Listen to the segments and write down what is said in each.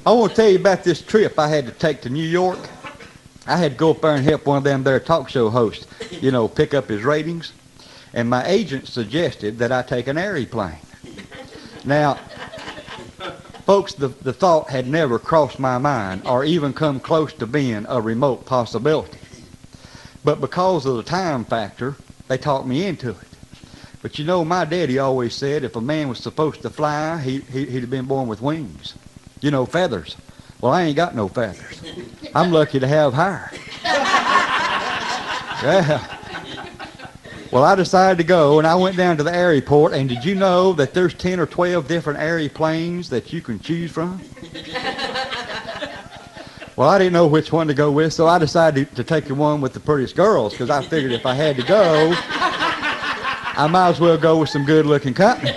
I want to tell you about this trip I had to take to New York. I had to go up there and help one of them there talk show hosts, pick up his ratings. And my agent suggested that I take an airplane. Now, folks, the thought had never crossed my mind or even come close to being a remote possibility. But because of the time factor, they talked me into it. But my daddy always said if a man was supposed to fly, he'd have been born with wings. Feathers. Well, I ain't got no feathers. I'm lucky to have hair. Yeah. Well, I decided to go, and I went down to the airport, and did you know that there's 10 or 12 different airplanes that you can choose from? Well, I didn't know which one to go with, so I decided to take the one with the prettiest girls, because I figured if I had to go, I might as well go with some good-looking company.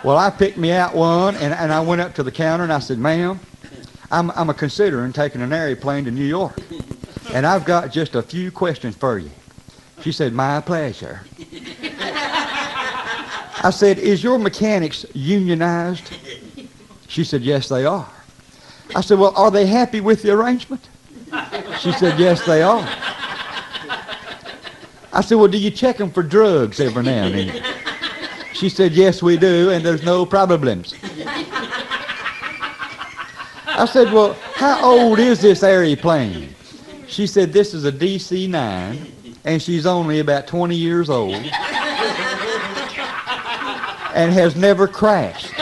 Well, I picked me out one, and I went up to the counter, and I said, ma'am, I'm considering taking an airplane to New York, and I've got just a few questions for you. She said, my pleasure. I said, is your mechanics unionized? She said, yes, they are. I said, well, are they happy with the arrangement? She said, yes, they are. I said, well, do you check them for drugs every now and then? She said, yes, we do, and there's no problems. I said, well, how old is this airplane? She said, this is a DC-9, and she's only about 20 years old and has never crashed.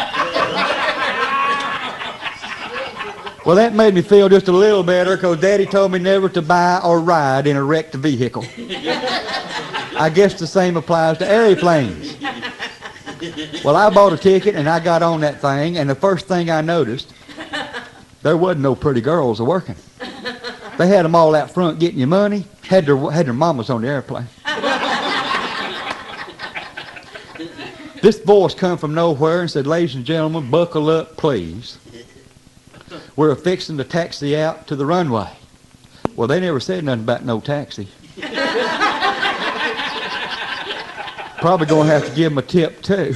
Well, that made me feel just a little better because Daddy told me never to buy or ride in a wrecked vehicle. I guess the same applies to airplanes. Well, I bought a ticket and I got on that thing, and the first thing I noticed, there wasn't no pretty girls working. They had them all out front getting you money, had their mamas on the airplane. This voice come from nowhere and said, ladies and gentlemen, buckle up, please. We're fixing to taxi out to the runway. Well, they never said nothing about no taxi. Probably going to have to give them a tip, too.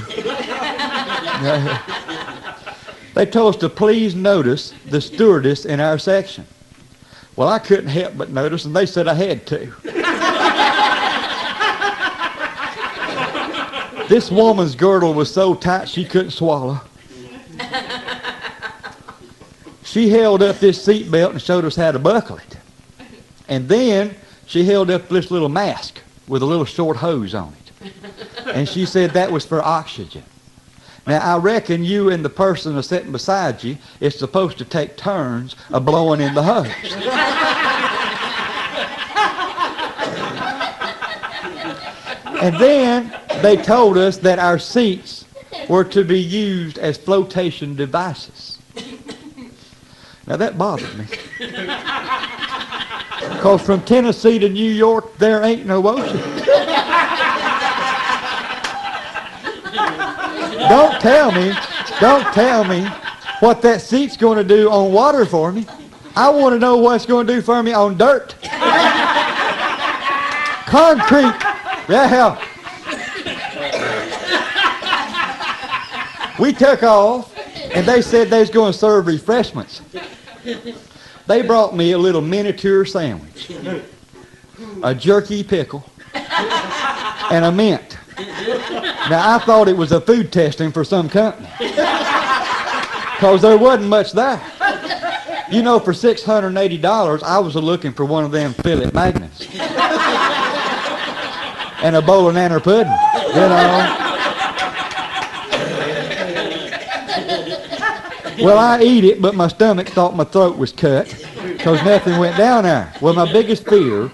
They told us to please notice the stewardess in our section. Well, I couldn't help but notice, and they said I had to. This woman's girdle was so tight she couldn't swallow. She held up this seatbelt and showed us how to buckle it. And then she held up this little mask with a little short hose on it. And she said that was for oxygen. Now, I reckon you and the person that's sitting beside you is supposed to take turns of blowing in the hose. And then they told us that our seats were to be used as flotation devices. Now, that bothered me. Because from Tennessee to New York, there ain't no ocean. Don't tell me what that seat's going to do on water for me. I want to know what it's going to do for me on dirt. Concrete. Yeah. We took off, and they said they was going to serve refreshments. They brought me a little miniature sandwich, a jerky pickle, and a mint. Now, I thought it was a food testing for some company because there wasn't much there. You know, for $680, I was looking for one of them fillet magnets and a bowl of nanner pudding, you know. Well, I eat it, but my stomach thought my throat was cut because nothing went down there. Well, my biggest fear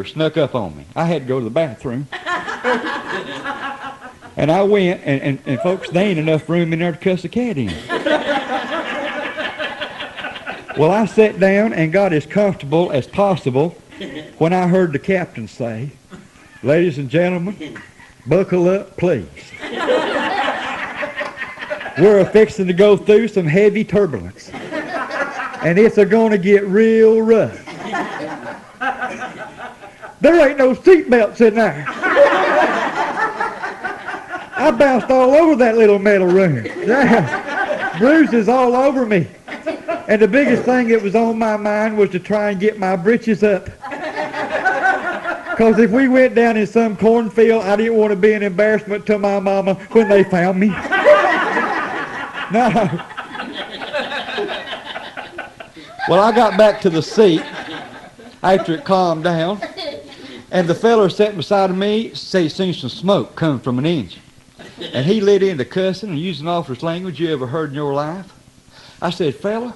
snuck up on me. I had to go to the bathroom. And I went, and folks, there ain't enough room in there to cuss a cat in. Well, I sat down and got as comfortable as possible when I heard the captain say, ladies and gentlemen, buckle up, please. We're fixing to go through some heavy turbulence. And it's going to get real rough. There ain't no seatbelts in there. I bounced all over that little metal room. Yeah. bruises all over me. And the biggest thing that was on my mind was to try and get my britches up. Because if we went down in some cornfield, I didn't want to be an embarrassment to my mama when they found me. No. Well, I got back to the seat after it calmed down, and the fella sitting beside of me said he seen some smoke coming from an engine. And he lit into cussing and using officer's language you ever heard in your life. I said, fella,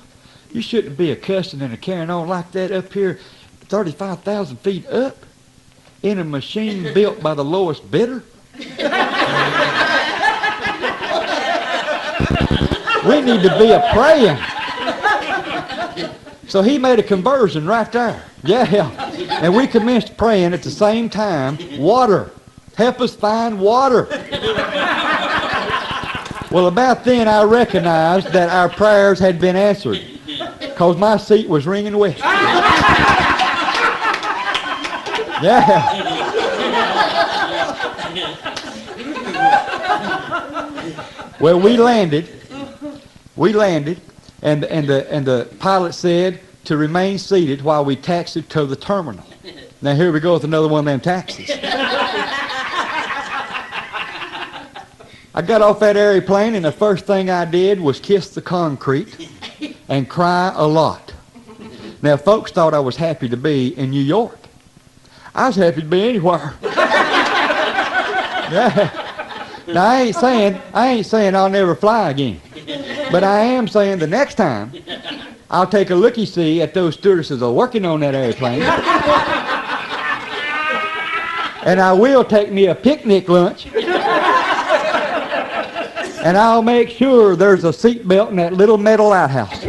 you shouldn't be a cussing and a carrying on like that up here 35,000 feet up in a machine built by the lowest bidder. We need to be a-praying. So he made a conversion right there. Yeah. And we commenced praying at the same time. Water. Help us find water. Well, about then I recognized that our prayers had been answered because my seat was ringing wet. Yeah. Well, we landed, and the pilot said to remain seated while we taxied to the terminal. Now here we go with another one of them taxis. I got off that airplane, and the first thing I did was kiss the concrete and cry a lot. Now, folks thought I was happy to be in New York. I was happy to be anywhere. Yeah. Now, I ain't saying I'll never fly again. But I am saying the next time, I'll take a looky-see at those stewardesses that are working on that airplane. And I will take me a picnic lunch. And I'll make sure there's a seat belt in that little metal outhouse.